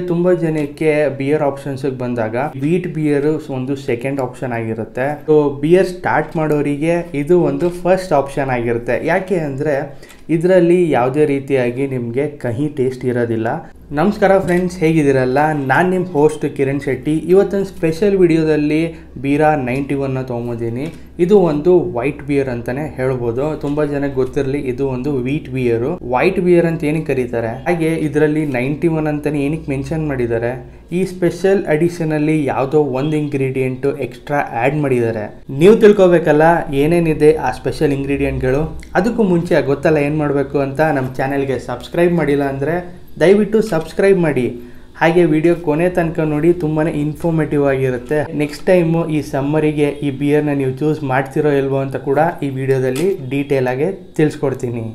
ತುಂಬಾ ಜನಕ್ಕೆ beer options ಬಂದಾಗ ವೀಟ್ ಬಿಯರ್ ಒಂದು ಸೆಕೆಂಡ್ ಆಪ್ಷನ್ ಆಗಿರುತ್ತೆ. ಸೊ ಬಿಯರ್ ಸ್ಟಾರ್ಟ್ ಮಾಡೋರಿಗೆ ಇದು ಒಂದು ಫಸ್ಟ್ ಆಪ್ಷನ್ ಆಗಿರುತ್ತೆ. ಯಾಕೆ ಅಂದರೆ ಇದರಲ್ಲಿ ಯಾವುದೇ ರೀತಿಯಾಗಿ ನಿಮಗೆ ಕಹಿ ಟೇಸ್ಟ್ ಇರೋದಿಲ್ಲ. ನಮಸ್ಕಾರ ಫ್ರೆಂಡ್ಸ್, ಹೇಗಿದ್ದೀರಲ್ಲ? ನಾನು ನಿಮ್ಮ ಹೋಸ್ಟ್ ಕಿರಣ್ ಶೆಟ್ಟಿ. ಇವತ್ತೊಂದು ಸ್ಪೆಷಲ್ ವಿಡಿಯೋದಲ್ಲಿ ಬೀರಾ 91ನ ತೊಗೊಂಬಂದಿದ್ದೀನಿ. ಇದು ಒಂದು ವೈಟ್ ಬಿಯರ್ ಅಂತಲೇ ಹೇಳ್ಬೋದು. ತುಂಬ ಜನಕ್ಕೆ ಗೊತ್ತಿರಲಿ, ಇದು ಒಂದು ವೀಟ್ ಬಿಯರು. ವೈಟ್ ಬಿಯರ್ ಅಂತ ಏನಕ್ಕೆ ಕರೀತಾರೆ, ಹಾಗೆ ಇದರಲ್ಲಿ 91 ಅಂತಲೇ ಏನಕ್ಕೆ ಮೆನ್ಷನ್ ಮಾಡಿದ್ದಾರೆ, ಈ ಸ್ಪೆಷಲ್ ಅಡಿಷನಲ್ಲಿ ಯಾವುದೋ ಒಂದು ಇಂಗ್ರೀಡಿಯೆಂಟು ಎಕ್ಸ್ಟ್ರಾ ಆ್ಯಡ್ ಮಾಡಿದ್ದಾರೆ. ನೀವು ತಿಳ್ಕೊಬೇಕಲ್ಲ ಏನೇನಿದೆ ಆ ಸ್ಪೆಷಲ್ ಇಂಗ್ರೀಡಿಯೆಂಟ್ಗಳು. ಅದಕ್ಕೂ ಮುಂಚೆ ಗೊತ್ತಲ್ಲ ಏನು ಮಾಡಬೇಕು ಅಂತ. ನಮ್ಮ ಚಾನೆಲ್ಗೆ ಸಬ್ಸ್ಕ್ರೈಬ್ ಮಾಡಿಲ್ಲ ಅಂದರೆ ದಯವಿಟ್ಟು ಸಬ್ಸ್ಕ್ರೈಬ್ ಮಾಡಿ. ಹಾಗೆ ವಿಡಿಯೋ ಕೊನೆ ತನಕ ನೋಡಿ, ತುಂಬಾ ಇನ್ಫಾರ್ಮೇಟಿವ್ ಆಗಿರುತ್ತೆ. ನೆಕ್ಸ್ಟ್ ಟೈಮು ಈ ಸಮ್ಮರಿಗೆ ಈ ಬಿಯರ್ನ ನೀವು ಚೂಸ್ ಮಾಡ್ತಿರೋ ಇಲ್ವೋ ಅಂತ ಕೂಡ ಈ ವಿಡಿಯೋದಲ್ಲಿ ಡೀಟೇಲ್ ಆಗಿ ತಿಳಿಸ್ಕೊಡ್ತೀನಿ.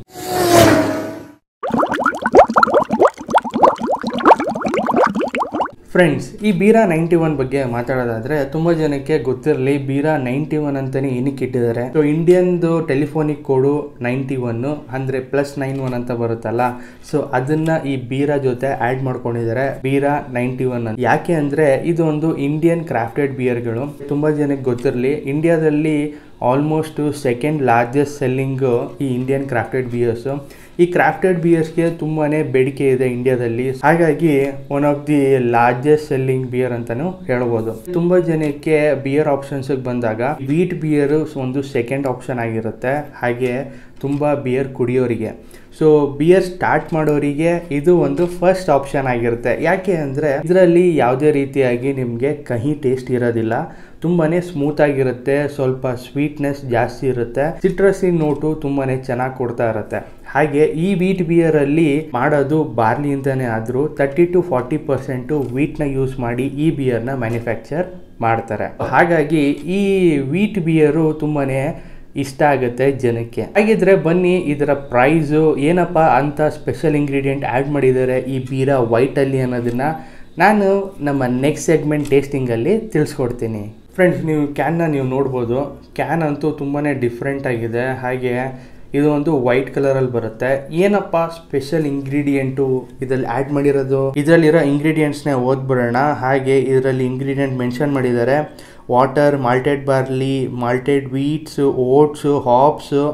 ಫ್ರೆಂಡ್ಸ್, ಈ ಬೀರಾ 91 ಬಗ್ಗೆ ಮಾತಾಡೋದಾದರೆ ತುಂಬ ಜನಕ್ಕೆ ಗೊತ್ತಿರಲಿ, ಬೀರಾ 91 ಅಂತಲೇ ಏನಕ್ಕೆ ಇಟ್ಟಿದ್ದಾರೆ. ಸೊ ಇಂಡಿಯನ್ದು ಟೆಲಿಫೋನಿಕ್ ಕೋಡು 91 ಅಂದರೆ +91 ಅಂತ ಬರುತ್ತಲ್ಲ. ಸೊ ಅದನ್ನು ಈ ಬೀರಾ ಜೊತೆ ಆ್ಯಡ್ ಮಾಡ್ಕೊಂಡಿದ್ದಾರೆ, ಬೀರಾ 91 ಅಂತ. ಯಾಕೆ ಅಂದರೆ ಇದು ಒಂದು ಇಂಡಿಯನ್ ಕ್ರಾಫ್ಟೆಡ್ ಬಿಯರ್ಗಳು. ತುಂಬ ಜನಕ್ಕೆ ಗೊತ್ತಿರಲಿ, ಇಂಡಿಯಾದಲ್ಲಿ ಆಲ್ಮೋಸ್ಟ್ ಸೆಕೆಂಡ್ ಲಾರ್ಜೆಸ್ಟ್ ಸೆಲ್ಲಿಂಗು ಈ ಇಂಡಿಯನ್ ಕ್ರಾಫ್ಟೆಡ್ ಬಿಯರ್ಸು. ಈ ಕ್ರಾಫ್ಟೆಡ್ ಬಿಯರ್ಸ್ಗೆ ತುಂಬಾ ಬೇಡಿಕೆ ಇದೆ ಇಂಡಿಯಾದಲ್ಲಿ. ಹಾಗಾಗಿ one of the largest selling beer ಅಂತಲೂ ಹೇಳ್ಬೋದು. ತುಂಬ ಜನಕ್ಕೆ ಬಿಯರ್ ಆಪ್ಷನ್ಸ್ ಬಂದಾಗ ವೀಟ್ ಬಿಯರ್ ಒಂದು ಸೆಕೆಂಡ್ ಆಪ್ಷನ್ ಆಗಿರುತ್ತೆ, ಹಾಗೆ ತುಂಬ ಬಿಯರ್ ಕುಡಿಯೋರಿಗೆ. ಸೊ ಬಿಯರ್ ಸ್ಟಾರ್ಟ್ ಮಾಡೋರಿಗೆ ಇದು ಒಂದು ಫಸ್ಟ್ ಆಪ್ಷನ್ ಆಗಿರುತ್ತೆ. ಯಾಕೆ ಅಂದರೆ ಇದರಲ್ಲಿ ಯಾವುದೇ ರೀತಿಯಾಗಿ ನಿಮಗೆ ಕಹಿ ಟೇಸ್ಟ್ ಇರೋದಿಲ್ಲ, ತುಂಬಾ ಸ್ಮೂತ್ ಆಗಿರುತ್ತೆ, ಸ್ವಲ್ಪ ಸ್ವೀಟ್ನೆಸ್ ಜಾಸ್ತಿ ಇರುತ್ತೆ, ಸಿಟ್ರಸಿ ನೋಟು ತುಂಬಾ ಚೆನ್ನಾಗಿ ಕೊಡ್ತಾ ಇರುತ್ತೆ. ಹಾಗೆ ಈ ವೀಟ್ ಬಿಯರಲ್ಲಿ ಮಾಡೋದು ಬಾರ್ಲಿಯಿಂದನೇ ಆದರೂ 30 to 40% ವೀಟ್ನ ಯೂಸ್ ಮಾಡಿ ಈ ಬಿಯರ್ನ ಮ್ಯಾನುಫ್ಯಾಕ್ಚರ್ ಮಾಡ್ತಾರೆ. ಹಾಗಾಗಿ ಈ ವೀಟ್ ಬಿಯರು ತುಂಬಾ ಇಷ್ಟ ಆಗುತ್ತೆ ಜನಕ್ಕೆ. ಹಾಗಿದ್ರೆ ಬನ್ನಿ, ಇದರ ಪ್ರೈಸು ಏನಪ್ಪ ಅಂತ ಸ್ಪೆಷಲ್ ಇಂಗ್ರೀಡಿಯೆಂಟ್ ಆ್ಯಡ್ ಮಾಡಿದ್ದಾರೆ ಈ ಬೀರಾ ವೈಟಲ್ಲಿ ಅನ್ನೋದನ್ನು ನಾನು ನಮ್ಮ ನೆಕ್ಸ್ಟ್ ಸೆಗ್ಮೆಂಟ್ ಟೇಸ್ಟಿಂಗಲ್ಲಿ ತಿಳಿಸ್ಕೊಡ್ತೀನಿ. ಫ್ರೆಂಡ್ಸ್, ನೀವು ಕ್ಯಾನ್ನ ನೀವು ನೋಡ್ಬೋದು. ಕ್ಯಾನ್ ಅಂತೂ ತುಂಬಾ ಡಿಫ್ರೆಂಟ್ ಆಗಿದೆ. ಹಾಗೆ ಇದು ಒಂದು ವೈಟ್ ಕಲರಲ್ಲಿ ಬರುತ್ತೆ. ಏನಪ್ಪ ಸ್ಪೆಷಲ್ ಇಂಗ್ರೀಡಿಯೆಂಟು ಇದರಲ್ಲಿ ಆ್ಯಡ್ ಮಾಡಿರೋದು, ಇದರಲ್ಲಿರೋ ಇಂಗ್ರೀಡಿಯೆಂಟ್ಸ್ನೇ ಓದ್ಬಿಡೋಣ. ಹಾಗೆ ಇದರಲ್ಲಿ ಇಂಗ್ರೀಡಿಯೆಂಟ್ ಮೆನ್ಷನ್ ಮಾಡಿದ್ದಾರೆ: water, malted barley, malted wheats, oats, hops,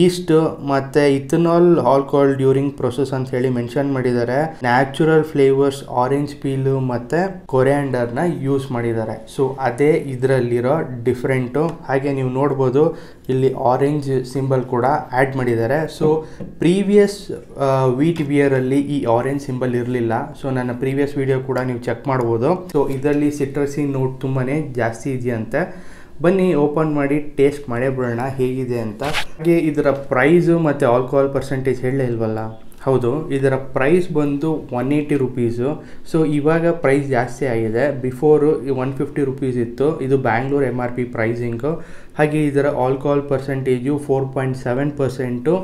yeast ಮತ್ತು ಇಥನಾಲ್ ಆಲ್ಕೋಹಾಲ್ ಡ್ಯೂರಿಂಗ್ ಪ್ರೊಸೆಸ್ ಅಂತ ಹೇಳಿ ಮೆನ್ಷನ್ ಮಾಡಿದ್ದಾರೆ. ನ್ಯಾಚುರಲ್ ಫ್ಲೇವರ್ಸ್, ಆರೆಂಜ್ ಪೀಲು ಮತ್ತು ಕೊರಿಯಾಂಡರ್ನ ಯೂಸ್ ಮಾಡಿದ್ದಾರೆ. ಸೊ ಅದೇ ಇದರಲ್ಲಿರೋ ಡಿಫ್ರೆಂಟು. ಹಾಗೆ ನೀವು ನೋಡ್ಬೋದು, ಇಲ್ಲಿ ಆರೆಂಜ್ ಸಿಂಬಲ್ ಕೂಡ ಆ್ಯಡ್ ಮಾಡಿದ್ದಾರೆ. ಸೊ ಪ್ರೀವಿಯಸ್ ವೀಟ್ ಬಿಯರಲ್ಲಿ ಈ ಆರೆಂಜ್ ಸಿಂಬಲ್ ಇರಲಿಲ್ಲ. ಸೊ ನನ್ನ ಪ್ರೀವಿಯಸ್ ವಿಡಿಯೋ ಕೂಡ ನೀವು ಚೆಕ್ ಮಾಡ್ಬೋದು. ಸೊ ಇದರಲ್ಲಿ ಸಿಟ್ರಸಿ ನೋಟ್ ತುಂಬಾ ಜಾಸ್ತಿ ಇದೆಯಂತೆ. ಬನ್ನಿ ಓಪನ್ ಮಾಡಿ ಟೇಸ್ಟ್ ಮಾಡೇ ಬಿಡೋಣ ಹೇಗಿದೆ ಅಂತ. ಹಾಗೆ ಇದರ ಪ್ರೈಸು ಮತ್ತು ಆಲ್ಕೋಹಾಲ್ ಪರ್ಸೆಂಟೇಜ್ ಹೇಳಲೇ ಇಲ್ವಲ್ಲ. ಹೌದು, ಇದರ ಪ್ರೈಸ್ ಬಂದು 180 ರುಪೀಸು. ಸೊ ಇವಾಗ ಪ್ರೈಸ್ ಜಾಸ್ತಿ ಆಗಿದೆ. ಬಿಫೋರು 150 ರುಪೀಸ್ ಇತ್ತು. ಇದು ಬ್ಯಾಂಗ್ಳೂರ್ MRP ಪ್ರೈಸಿಂಗು. ಹಾಗೆ ಇದರ alcohol percentage 4.7%.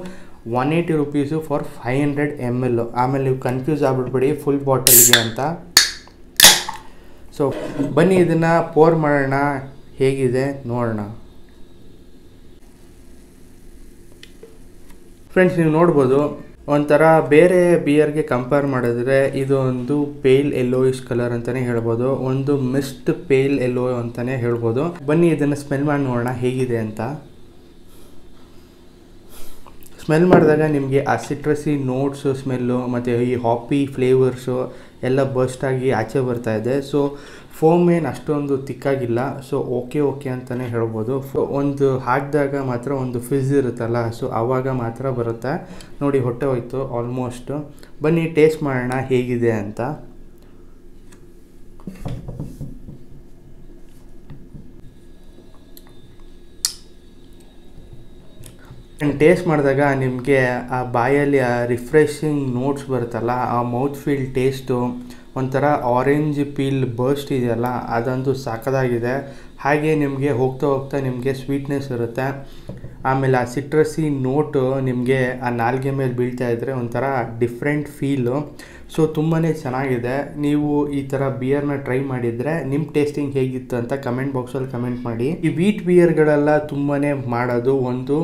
180 rupees for 500 ml. ಆಮೇಲೆ ನೀವು ಕನ್ಫ್ಯೂಸ್ ಆಗಿಬಿಡ್ಬೇಡಿ ಫುಲ್ ಬಾಟಲ್ಗೆ ಅಂತ. ಸೊ ಬನ್ನಿ ಇದನ್ನು ಪೋರ್ ಮಾಡೋಣ, ಹೇಗಿದೆ ನೋಡೋಣ. ಫ್ರೆಂಡ್ಸ್, ನೀವು ನೋಡ್ಬೋದು, ಒಂಥರ ಬೇರೆ ಬಿಯರ್ಗೆ ಕಂಪೇರ್ ಮಾಡಿದ್ರೆ ಇದು ಒಂದು ಪೇಲ್ ಯೆಲ್ಲೋಯಿಶ್ ಕಲರ್ ಅಂತಲೇ ಹೇಳ್ಬೋದು, ಒಂದು ಮಿಸ್ಟ್ ಪೇಲ್ ಯೆಲ್ಲೋ ಅಂತಲೇ ಹೇಳ್ಬೋದು. ಬನ್ನಿ ಇದನ್ನು ಸ್ಮೆಲ್ ಮಾಡಿ ನೋಡೋಣ ಹೇಗಿದೆ ಅಂತ. ಸ್ಮೆಲ್ ಮಾಡಿದಾಗ ನಿಮಗೆ ಆ ಸಿಟ್ರಸಿ ನೋಟ್ಸು ಸ್ಮೆಲ್ಲು ಮತ್ತು ಈ ಹಾಪಿ ಫ್ಲೇವರ್ಸು ಎಲ್ಲ ಬರ್ಸ್ಟಾಗಿ ಆಚೆ ಬರ್ತಾ ಇದೆ. ಸೊ ಫೋಮ್ ಏನು ಅಷ್ಟೊಂದು ತಿಕ್ಕಾಗಿಲ್ಲ. ಸೊ ಓಕೆ ಅಂತಲೇ ಹೇಳ್ಬೋದು. ಒಂದು ಹಾಕಿದಾಗ ಮಾತ್ರ ಒಂದು ಫಿಜ್ ಇರುತ್ತಲ್ಲ, ಸೊ ಆವಾಗ ಮಾತ್ರ ಬರುತ್ತೆ. ನೋಡಿ, ಹೊಟ್ಟೆ ಹೋಯ್ತು ಆಲ್ಮೋಸ್ಟು. ಬನ್ನಿ ಟೇಸ್ಟ್ ಮಾಡೋಣ ಹೇಗಿದೆ ಅಂತ. ಟೇಸ್ಟ್ ಮಾಡಿದಾಗ ನಿಮಗೆ ಆ ಬಾಯಲ್ಲಿ ಆ ರಿಫ್ರೆಶಿಂಗ್ ನೋಟ್ಸ್ ಬರುತ್ತಲ್ಲ, ಆ ಮೌತ್ ಫೀಲ್ ಟೇಸ್ಟು, ಒಂಥರ ಆರೆಂಜ್ ಪೀಲ್ ಬರ್ಸ್ಟ್ ಇದೆಯಲ್ಲ, ಅದಂತೂ ಸಾಕದಾಗಿದೆ. ಹಾಗೆ ನಿಮಗೆ ಹೋಗ್ತಾ ನಿಮಗೆ ಸ್ವೀಟ್ನೆಸ್ ಇರುತ್ತೆ. ಆಮೇಲೆ ಆ ಸಿಟ್ರಸಿ ನೋಟು ನಿಮಗೆ ಆ ನಾಲ್ಗೆ ಮೇಲೆ ಬೀಳ್ತಾ ಇದ್ದರೆ ಒಂಥರ ಡಿಫ್ರೆಂಟ್ ಫೀಲು. ಸೊ ತುಂಬಾ ಚೆನ್ನಾಗಿದೆ. ನೀವು ಈ ಥರ ಬಿಯರ್ನ ಟ್ರೈ ಮಾಡಿದರೆ ನಿಮ್ಮ ಟೇಸ್ಟಿಂಗ್ ಹೇಗಿತ್ತು ಅಂತ ಕಮೆಂಟ್ ಬಾಕ್ಸಲ್ಲಿ ಕಮೆಂಟ್ ಮಾಡಿ. ಈ ವೀಟ್ ಬಿಯರ್ಗಳೆಲ್ಲ ತುಂಬಾ ಮಾಡೋದು ಒಂದು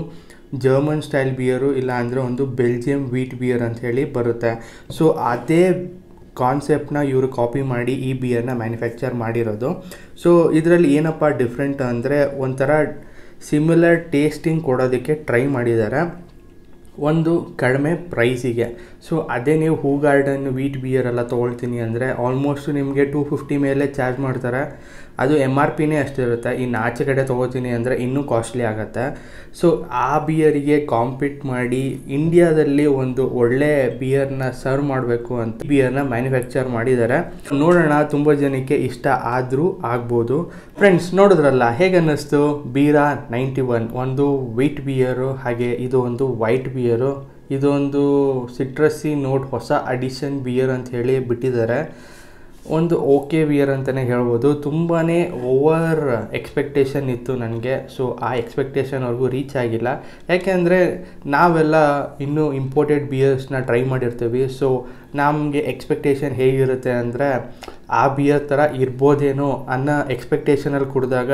ಜರ್ಮನ್ ಸ್ಟೈಲ್ ಬಿಯರು, ಇಲ್ಲ ಅಂದರೆ ಒಂದು ಬೆಲ್ಜಿಯಂ ವೀಟ್ ಬಿಯರ್ ಅಂತ ಹೇಳಿ ಬರುತ್ತೆ. ಸೊ ಅದೇ ಕಾನ್ಸೆಪ್ಟ್ನ ಇವರು ಕಾಪಿ ಮಾಡಿ ಈ ಬಿಯರ್ನ ಮ್ಯಾನುಫ್ಯಾಕ್ಚರ್ ಮಾಡಿರೋದು. ಸೊ ಇದರಲ್ಲಿ ಏನಪ್ಪ ಡಿಫ್ರೆಂಟ್ ಅಂದರೆ ಒಂಥರ ಸಿಮಿಲರ್ ಟೇಸ್ಟಿಂಗ್ ಕೊಡೋದಕ್ಕೆ ಟ್ರೈ ಮಾಡಿದ್ದಾರೆ ಒಂದು ಕಡಿಮೆ ಪ್ರೈಸಿಗೆ. ಸೊ ಅದೇ ನೀವು ಹೂ ಗಾರ್ಡನ್ ವೀಟ್ ಬಿಯರ್ ಎಲ್ಲ ತೊಗೊಳ್ತೀನಿ ಅಂದರೆ ಆಲ್ಮೋಸ್ಟ್ ನಿಮಗೆ 250 ಮೇಲೆ ಚಾರ್ಜ್ ಮಾಡ್ತಾರೆ. ಅದು MRPನೇ ಅಷ್ಟಿರುತ್ತೆ. ಇನ್ನು ಆಚೆ ಕಡೆ ತೊಗೋತೀನಿ ಅಂದರೆ ಇನ್ನೂ ಕಾಸ್ಟ್ಲಿ ಆಗುತ್ತೆ. ಸೊ ಆ ಬಿಯರಿಗೆ ಕಾಂಪೀಟ್ ಮಾಡಿ ಇಂಡಿಯಾದಲ್ಲಿ ಒಂದು ಒಳ್ಳೆ ಬಿಯರ್ನ ಸರ್ವ್ ಮಾಡಬೇಕು ಅಂತ ಬಿಯರ್ನ ಮ್ಯಾನುಫ್ಯಾಕ್ಚರ್ ಮಾಡಿದ್ದಾರೆ. ನೋಡೋಣ ತುಂಬ ಜನಕ್ಕೆ ಇಷ್ಟ ಆದರೂ ಆಗ್ಬೋದು. ಫ್ರೆಂಡ್ಸ್ ನೋಡಿದ್ರಲ್ಲ, ಹೇಗೆ ಅನ್ನಿಸ್ತು ಬೀರಾ 91 ಒಂದು ವೀಟ್ ಬಿಯರು, ಹಾಗೆ ಇದು ಒಂದು ವೈಟ್ ಬಿಯರು. ಇದೊಂದು ಸಿಟ್ರಸ್ಸಿ ನೋಟ್ ಹೊಸ ಅಡಿಷನ್ ಬಿಯರ್ ಅಂತ ಹೇಳಿ ಬಿಟ್ಟಿದ್ದಾರೆ. ಒಂದು ಓಕೆ ಬಿಯರ್ ಅಂತಲೇ ಹೇಳ್ಬೋದು. ತುಂಬಾ ಓವರ್ ಎಕ್ಸ್ಪೆಕ್ಟೇಷನ್ ಇತ್ತು ನನಗೆ. ಸೊ ಆ ಎಕ್ಸ್ಪೆಕ್ಟೇಷನ್ವರೆಗೂ ರೀಚ್ ಆಗಿಲ್ಲ. ಯಾಕೆಂದರೆ ನಾವೆಲ್ಲ ಇನ್ನೂ ಇಂಪೋರ್ಟೆಡ್ ಬಿಯರ್ಸ್ನ ಟ್ರೈ ಮಾಡಿರ್ತೀವಿ. ಸೊ ನಮಗೆ ಎಕ್ಸ್ಪೆಕ್ಟೇಷನ್ ಹೇಗಿರುತ್ತೆ ಅಂದರೆ ಆ ಬಿಯರ್ ಥರ ಇರ್ಬೋದೇನೋ ಅನ್ನೋ ಎಕ್ಸ್ಪೆಕ್ಟೇಷನಲ್ಲಿ ಕುಡಿದಾಗ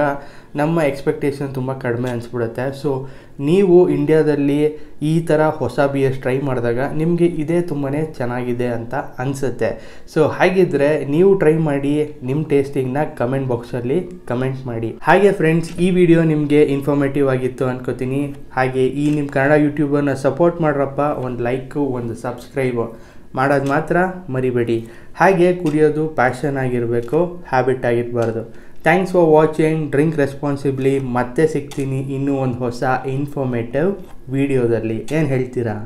ನಮ್ಮ ಎಕ್ಸ್ಪೆಕ್ಟೇಷನ್ ತುಂಬ ಕಡಿಮೆ ಅನಿಸ್ಬಿಡುತ್ತೆ. ಸೊ ನೀವು ಇಂಡಿಯಾದಲ್ಲಿ ಈ ಥರ ಹೊಸ ಬಿಯರ್ಸ್ ಟ್ರೈ ಮಾಡಿದಾಗ ನಿಮಗೆ ಇದೇ ತುಂಬಾ ಚೆನ್ನಾಗಿದೆ ಅಂತ ಅನಿಸುತ್ತೆ. ಸೊ ಹಾಗಿದ್ದರೆ ನೀವು ಟ್ರೈ ಮಾಡಿ, ನಿಮ್ಮ ಟೇಸ್ಟಿಂಗ್ನ ಕಮೆಂಟ್ ಬಾಕ್ಸಲ್ಲಿ ಕಮೆಂಟ್ ಮಾಡಿ. ಹಾಗೆ ಫ್ರೆಂಡ್ಸ್, ಈ ವಿಡಿಯೋ ನಿಮಗೆ ಇನ್ಫಾರ್ಮೇಟಿವ್ ಆಗಿತ್ತು ಅನ್ಕೋತೀನಿ. ಹಾಗೆ ಈ ನಿಮ್ಮ ಕನ್ನಡ ಯೂಟ್ಯೂಬರ್ನ ಸಪೋರ್ಟ್ ಮಾಡ್ರಪ್ಪ. ಒಂದು ಲೈಕು, ಒಂದು ಸಬ್ಸ್ಕ್ರೈಬ್ ಮಾಡೋದು ಮಾತ್ರ ಮರಿಬೇಡಿ. ಹಾಗೆ ಕುಡಿಯೋದು ಪ್ಯಾಷನ್ ಆಗಿರಬೇಕು, ಹ್ಯಾಬಿಟ್ ಆಗಿರಬಾರ್ದು. Thanks for watching. Drink responsibly. ಮತ್ತೆ ಸಿಗ್ತೀನಿ ಇನ್ನೂ ಒಂದು ಹೊಸ ಇನ್ಫಾರ್ಮೇಟಿವ್ ವಿಡಿಯೋದಲ್ಲಿ. ಏನು ಹೇಳ್ತೀರಾ?